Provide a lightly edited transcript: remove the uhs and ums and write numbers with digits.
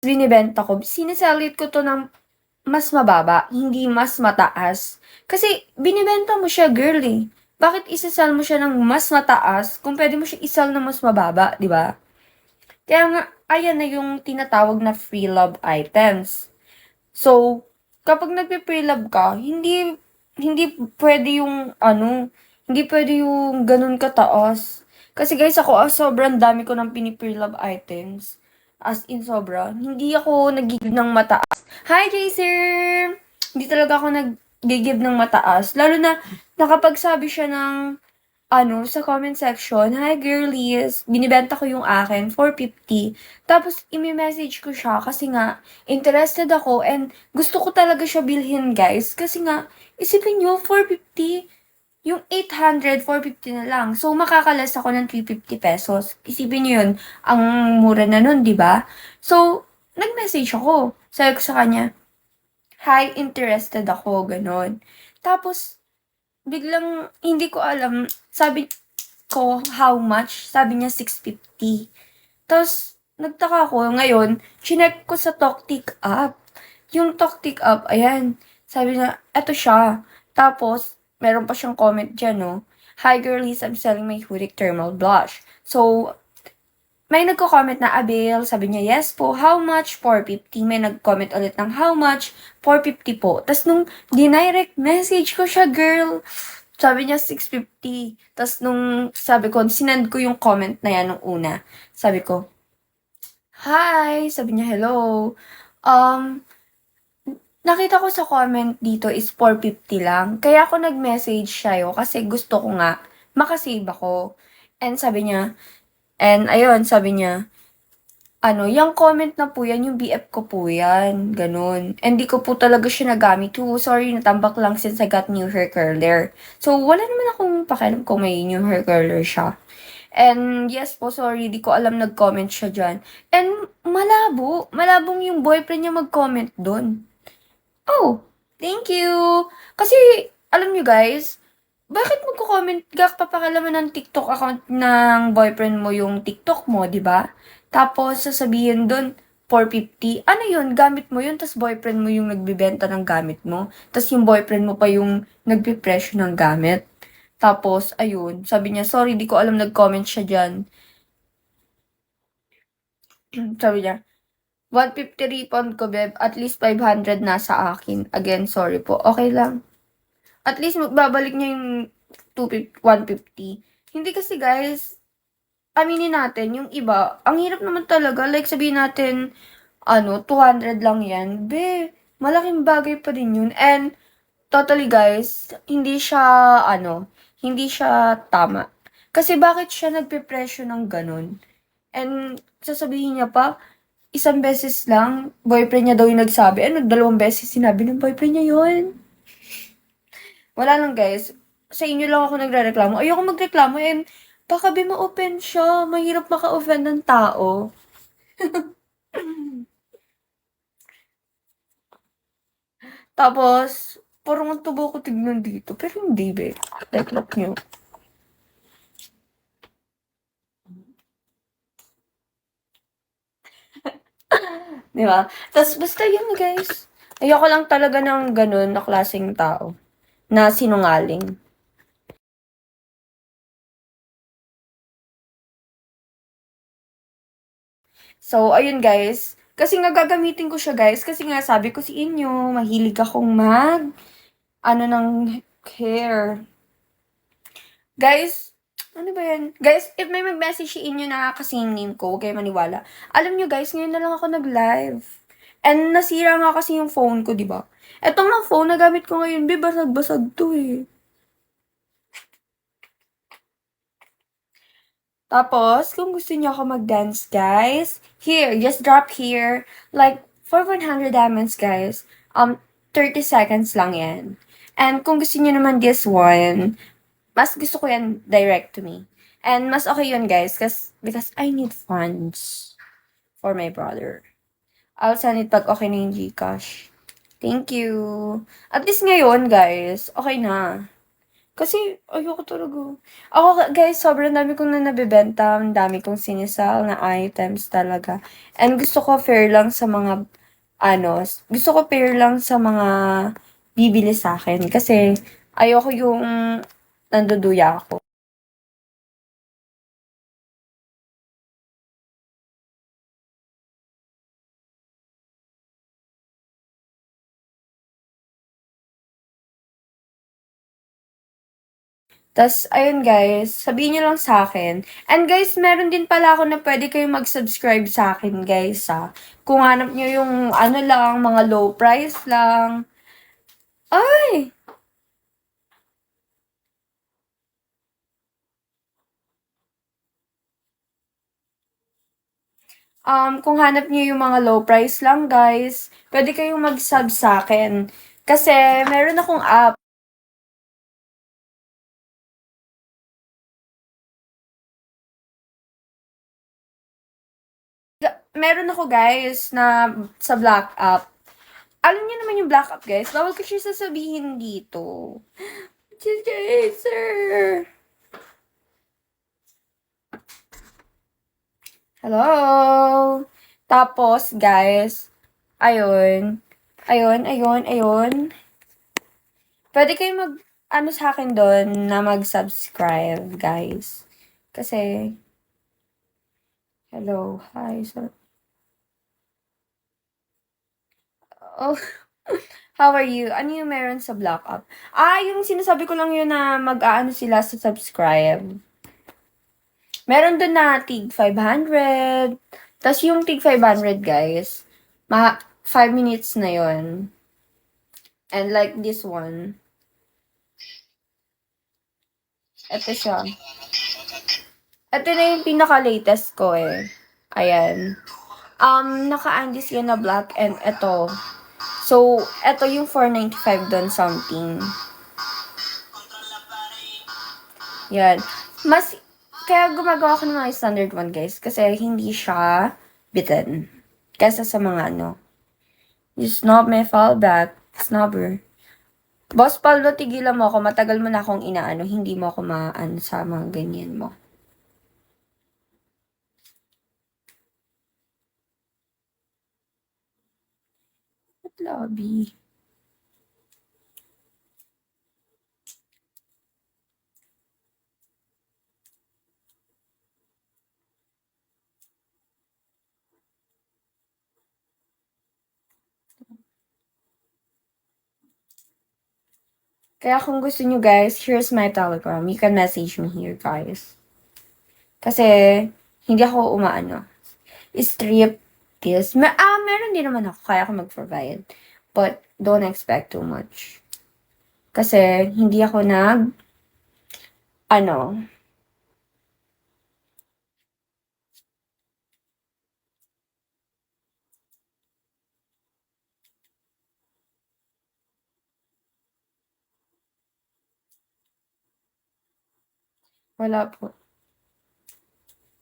binibenta ko, sine-sell ko 'to ng mas mababa, hindi mas mataas. Kasi binibenta mo siya girl, eh. Bakit ise-sell mo siya ng mas mataas kung puwede mo siya i-sell ng mas mababa, 'di ba? Kaya nga, ayan na yung tinatawag na free love items. So, kapag nagpe-pre-love ka, hindi hindi puwede yung ano, hindi puwede yung gano'n kataas. Kasi guys ako, sobrang dami ko ng pini-pre-love items. As in sobra. Hindi ako naggi-give ng mataas. Hi, Jaser! Hindi talaga ako naggi-give ng mataas. Lalo na nakapagsabi siya ng ano, sa comment section, "Hi girlies, binibenta ko yung akin, 450." Tapos ime-message ko siya kasi nga interested ako and gusto ko talaga siya bilhin guys. Kasi nga, isipin niyo 450, yung 800, 450 na lang. So makaka-less ako ng 350 pesos. Isipin niyo yun, ang mura na nun, 'di ba? So, nag-message ako. Sabi ko sa kanya, "Hi, interested ako." Gano'n. Tapos biglang hindi ko alam, sabi ko, "How much?" Sabi niya 650. Tapos nagtaka ako, ngayon chineck ko sa Toktik app. Yung Toktik app, ayan, sabi niya, "Eto siya." Tapos meron pa siyang comment diyan 'no, "Hi girlies, I'm selling my Hudic Thermal Blush." So, may nagko-comment na, "Avail," sabi niya, "Yes po." "How much?" 450. May nag-comment ulit ng, "How much?" 450 po. Tas nung dinirect message ko siya girl, sabi niya 650. Tas nung sabi ko, sinend ko yung comment na yan nung una. Sabi ko, "Hi!" Sabi niya, "Hello. Um, nakita ko sa comment dito is 450 lang. Kaya ako nag-message sa'yo kasi gusto ko nga maka-save ako." And sabi niya, and ayun, sabi niya, ano, "Yang comment na po yan, yung BF ko po yan." Gano'n. And di ko po talaga siya nagamit. "Oo, sorry, natambak lang since I got new hair curler." So, wala naman akong pakialam kung may new hair curler siya. And yes po, sorry, di ko alam nag-comment siya diyan. And malabo, malabong yung boyfriend niya mag-comment dun. Oh, thank you! Kasi alam niyo guys, bakit magko-comment papakialaman ng TikTok account ng boyfriend mo yung TikTok mo, 'di ba? Tapos sasabihin dun 450, ano yun, gamit mo yun ta's boyfriend mo yung nagbebenta ng gamit mo, ta's yung boyfriend mo pa yung nagpepresyo ng gamit. Tapos ayun, sabi niya, "Sorry, di ko alam nag-comment siya diyan." Sabi niya, "150 refund ko beb, at least 500 nasa akin. Again, sorry po." Okey lang. At least babalik niya yung 150. Hindi kasi guys, aminin natin, yung iba, ang hirap naman talaga. Like sabihin natin, ano, 200 lang yan. Be, malaking bagay pa din yun. And totally guys, hindi siya tama. Kasi bakit siya nagpepresyo ng ganun? And sasabihin niya pa, isang beses lang, boyfriend niya daw yung nagsabi. Ano, 2 beses sinabi ng boyfriend niya yun? Wala lang guys, sa inyo lang ako nagrereklamo. Ayoko magreklamo and baka ma-offend siya, mahirap maka-offend ng tao. Tapos, parang ang tubo ko tignan dito, pero hindi be. Like, look nyo. 'Di ba? Tas basta yun guys. Ayoko lang talaga ng ganun na klaseng tao, na sinungaling. So, ayun guys. Kasi nga gagamitin ko siya guys, kasi nga sabi ko sa inyo, mahilig akong ano ng hair. Guys, ano ba yan? Guys, if may mag-message sa inyo na kasing name ko, huwag kayo maniwala. Alam nyo guys, ngayon na lang ako nag-live. And nasira nga kasi yung phone ko, di ba? Eto nga phone na gamit ko ngayon, be, basag-basag to eh. Tapos, kung gusto niyo ako mag-dance, guys, here, just drop here. Like, for 100 diamonds, guys, 30 seconds lang yan. And kung gusto niyo naman this one, mas gusto ko yan direct to me. And mas okay yun, guys, because I need funds for my brother. I'll send it pag okay na yung GCash. Thank you. At least ngayon, guys, okay na. Kasi ayoko talaga. Ako guys, sobrang dami kong na nabebenta, ang dami kong sinisell na items talaga. And gusto ko fair lang sa mga ano, gusto ko fair lang sa mga bibili sa'kin kasi ayoko yung nanduduya ako. Tas ayun guys, sabihin niyo lang sa'kin. And guys, meron din pala ako na puwede kayong mag-subscribe sa'kin guys, kung hanap niyo yung ano lang, mga low price lang. Ay! Kung hanap niyo yung mga low price lang guys, puwede kayong mag-sub sa'kin. Kasi meron akong app. Meron ako guys na sa Black App. Alam niyo naman yung Black App guys, bawal ko siya sasabihin dito. Sir. Hello! Tapos guys, ayun, ayun. Puwede kayong mag-ano sa'kin dun na mag-subscribe guys. Kasi hello, hi, oh, how are you? Ano yung meron sa Black App? Yung sinasabi ko lang yun na mag-aano sila sa subscribe. Meron dun na tig 500. Tas yung tig 500 guys, 5 minutes na yun. And like this one, eto siya. Eto na yung pinaka-latest ko eh. Ayan. Naka-Andes yun na black and eto. So, eto yung 495 dun something. Yan. Kaya gumagawa ako ng mga standard one guys. Kasi hindi siya bitin. Kesa sa mga ano. You snob may fallback. Snobber. Boss Paldo, tigilan mo ako. Matagal mo na akong inaano. Hindi mo ako maano sa mga ganyan mo. What lobby? Kaya kung gusto nyo guys, here's my Telegram. You can message me here guys. Kasi, hindi ako umaano. Strip this. Meron din naman ako. Kaya ako mag-provide. But, don't expect too much. Kasi, hindi ako ano, wala po.